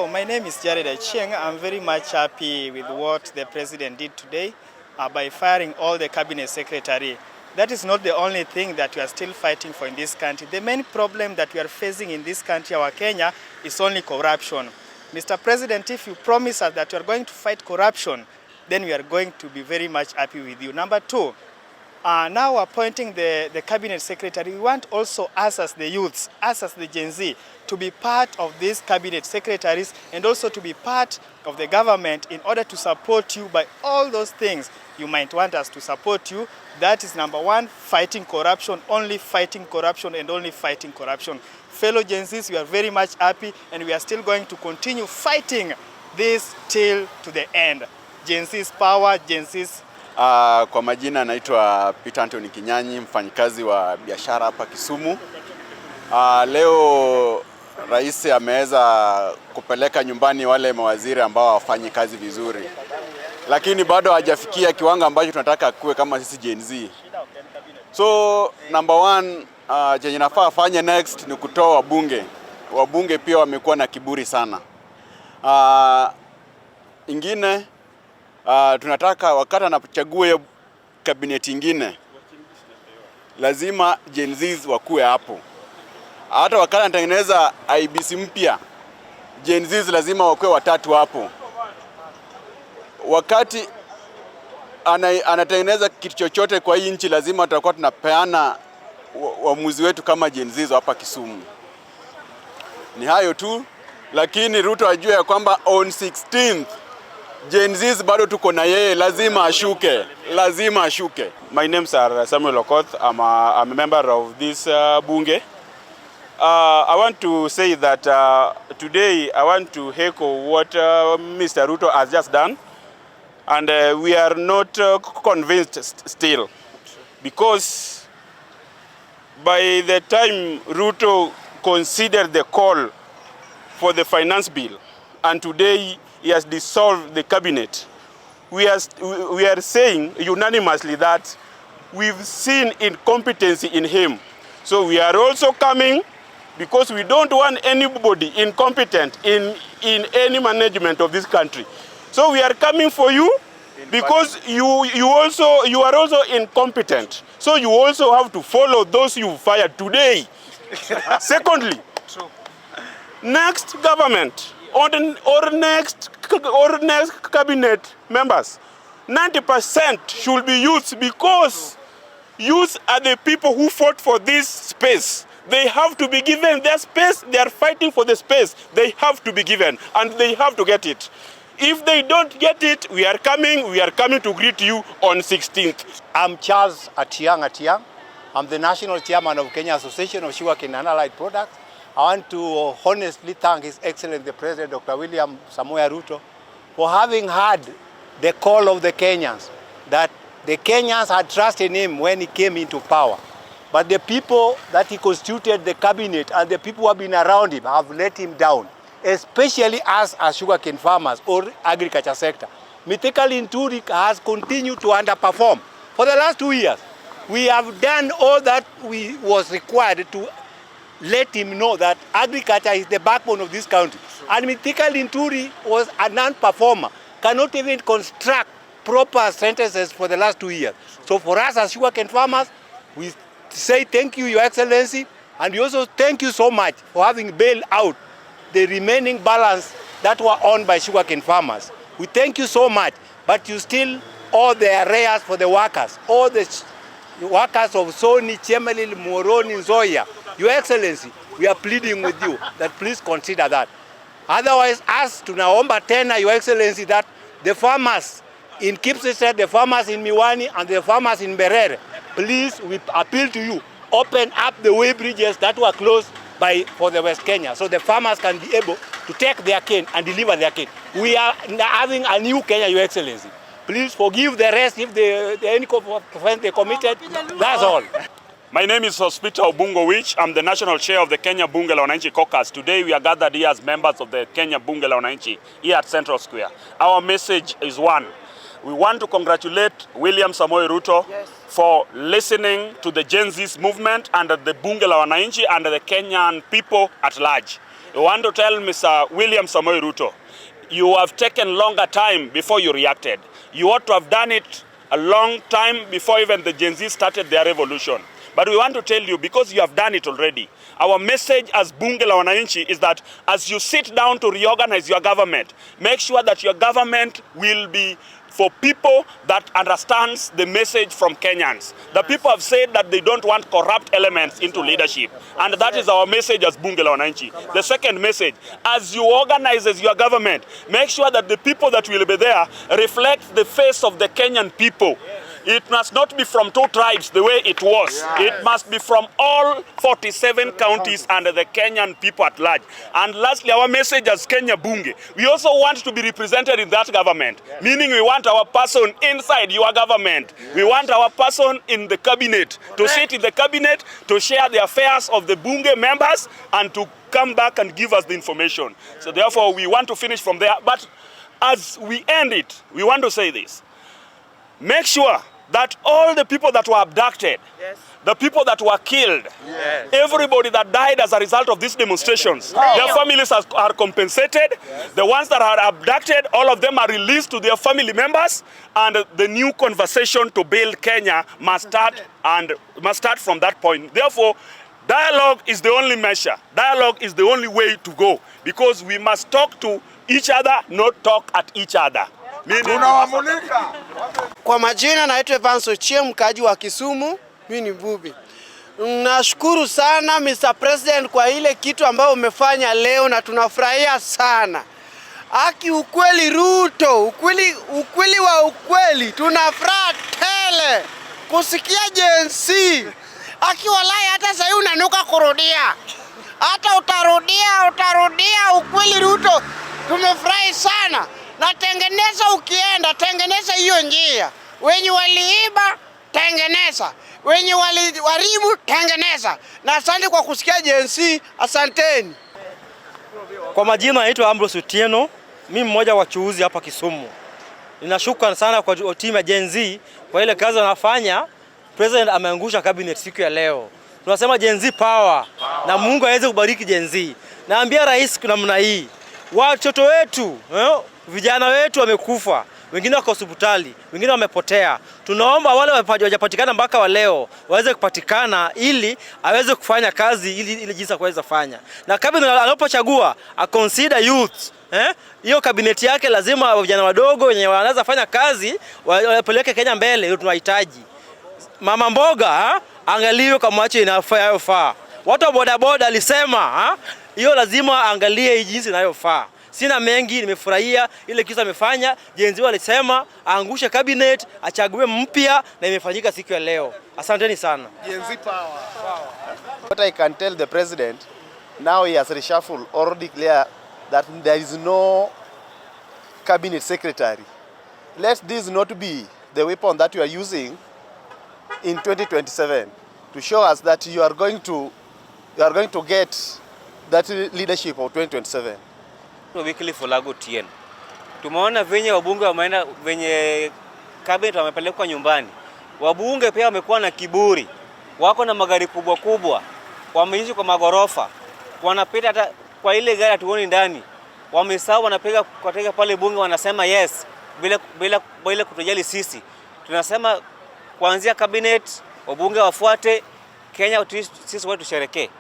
My name is Usijaribu. I'm very much happy with what the president did today by firing all the cabinet secretary. That is not the only thing that we are still fighting for in this country. The main problem that we are facing in this country, our Kenya, is only corruption. Mr. President, if you promise us that you are going to fight corruption, then we are going to be very much happy with you. Number two, now appointing the cabinet secretary, we want also us as the youths, us as the Gen Z, to be part of these cabinet secretaries and also to be part of the government in order to support you by all those things you might want us to support you. That is number one, fighting corruption, only fighting corruption and only fighting corruption. Fellow Gen Zs, we are very much happy and we are still going to continue fighting this till to the end. Gen Z's power, Gen Z's. Kwa majina naitwa Peter Anthony Kinyanyi, mfanyikazi wa biashara hapa Kisumu. Leo rais ameweza kupeleka nyumbani wale mawaziri ambao hawafanyi kazi vizuri. Lakini bado hajafikia kiwango ambacho tunataka kuwe kama sisi Gen Z. So number one, chenye nafaa afanye next ni kutoa wabunge. Wabunge pia wamekuwa na kiburi sana. Ingine tunataka wakati anachagua kabineti ingine lazima Gen Zs wakuwe hapo. Hata wakati anatengeneza IBC mpya, Gen Zs lazima wakuwe watatu hapo. Wakati anatengeneza kitu chochote kwa hii nchi, lazima tutakuwa tunapeana uamuzi wetu kama Gen Zs hapa Kisumu. Ni hayo tu, lakini Ruto ajue ya kwamba on 16th Gen Zs bado tuko na yeye, lazima ashuke, lazima ashuke. My name is Samuel Okoth. I'm a member of this bunge. I want to say that today I want to echo what Mr. Ruto has just done, and we are not convinced still, because by the time Ruto considered the call for the finance bill, and today he has dissolved the cabinet, we are saying unanimously that we've seen incompetency in him. So we are also coming, because we don't want anybody incompetent in any management of this country. So we are coming for you because you are also incompetent. So you also have to follow those you fired today. Secondly, next government or next cabinet members, 90% should be youths, because youths are the people who fought for this space. They have to be given their space. They are fighting for the space. They have to be given, and they have to get it. If they don't get it, we are coming to greet you on 16th. I'm Charles Atiang. I'm the National Chairman of Kenya Association of Sugarcane and Allied Products. I want to honestly thank His Excellency the President, Dr. William Samoei Ruto, for having heard the call of the Kenyans, that the Kenyans had trust in him when he came into power. But the people that he constituted the cabinet and the people who have been around him have let him down, especially us as sugarcane farmers or agriculture sector. Mithika Linturi has continued to underperform. For the last 2 years, we have done all that was required to let him know that agriculture is the backbone of this country. And Mithika Linturi was a non-performer, cannot even construct proper sentences for the last 2 years. So for us as sugarcane farmers, we say thank you, Your Excellency, and we also thank you so much for having bailed out the remaining balance that were owned by sugarcane farmers. We thank you so much, but you still owe the arrears for the workers, all the workers of Soni, Chemelil, Moroni, Nzoia. Your Excellency, we are pleading with you that please consider that. Otherwise, us tunaomba tena, Your Excellency, that the farmers in Kipsisset, the farmers in Miwani, and the farmers in Berere, please, we appeal to you, open up the way bridges that were closed for the West Kenya, so the farmers can be able to take their cane and deliver their cane. We are having a new Kenya, Your Excellency. Please forgive the rest if any offense they committed. That's all. My name is Hospital Bungowich. I'm the National Chair of the Kenya Bunge la Wananchi Caucus. Today we are gathered here as members of the Kenya Bunge la Wananchi here at Central Square. Our message is one. We want to congratulate William Samoei Ruto for listening to the Gen Z's movement and the Bunge la Wananchi and the Kenyan people at large. I want to tell Mr. William Samoei Ruto, you have taken longer time before you reacted. You ought to have done it a long time before even the Gen Z started their revolution. But we want to tell you, because you have done it already, our message as Bunge la Wananchi is that as you sit down to reorganize your government, make sure that your government will be for people that understands the message from Kenyans. The people have said that they don't want corrupt elements into leadership. And that is our message as Bunge la Wananchi. The second message, as you organize your government, make sure that the people that will be there reflect the face of the Kenyan people. It must not be from 2 tribes the way it was. It must be from all 47 counties and the Kenyan people at large. And lastly, our message as Kenya Bunge, we also want to be represented in that government. Meaning we want our person inside your government. We want our person in the cabinet, to sit in the cabinet, to share the affairs of the Bunge members and to come back and give us the information. So therefore, we want to finish from there. But as we end it, we want to say this. Make sure that all the people that were abducted, the people that were killed, everybody that died as a result of these demonstrations, their families are compensated. The ones that are abducted, all of them are released to their family members, and the new conversation to build Kenya must start from that point. Therefore, dialogue is the only measure. Dialogue is the only way to go, because we must talk to each other, not talk at each other. Kwa majina naitwa Usijaribu, mkaji wa Kisumu, mimi ni Bubi. Nashukuru sana Mr. President kwa ile kitu ambayo umefanya leo na tunafurahia sana. Aki ukweli Ruto, ukweli wa ukweli, tunafuraha tele kusikia Gen Z. Aki walai hata sasa unanuka kurudia. Hata utarudia ukweli Ruto. Tumefurahi sana. Na tengeneza, ukienda tengeneza hiyo njia. Wenye waliiba tengeneza, wenye waliharibu tengeneza. Na asante kwa kusikia Gen Z, asanteni. Kwa majina naitwa Usijaribu, mimi mmoja wa wachuuzi hapa Kisumu. Ninashukuru sana kwa timu ya Gen Z kwa ile kazi wanafanya. President ameangusha cabinet siku ya leo. Tunasema Gen Z power. Na Mungu aweze kubariki Gen Z. Naambia rais namna hii, watoto wetu, vijana wetu wamekufa, wengine wako hospitali, wengine wamepotea. Tunaomba wale wajapatikana mpaka wa leo waweze kupatikana ili aweze kufanya kazi ili jinsi kuweza fanya. Na cabinet anapochagua consider youth. Hiyo cabinet yake lazima vijana wadogo wenye wanaweza fanya kazi wapeleke Kenya mbele, ndio tunahitaji. Mama mboga angaliwe kama macho inafaa. Watu wa bodaboda alisema hiyo lazima angalie jinsi inayofaa. Sina mengi, nimefurahia ile kitu amefanya. Gen Z walisema aangushe cabinet, achague mpya, na imefanyika siku ya leo. Asanteni sana. Gen Z power. What I can tell the president, now he has reshuffled or declared that there is no cabinet secretary. Let this not be the weapon that you are using in 2027 to show us that you are going to get that leadership of 2027. Weekly Fulago TN. Tumeona venye wabunge wameenda, venye cabinet wamepelekwa nyumbani. Wabunge pia wamekuwa na kiburi. Wako na magari kubwa kubwa. Wameishi kwa magorofa. Wanapita hata kwa ile gari tuoni ndani. Wamesahau wanapiga kwa pale bunge wanasema yes bila kutojali sisi. Tunasema kuanzia cabinet wabunge wafuate Kenya, sisi wote tusherekee.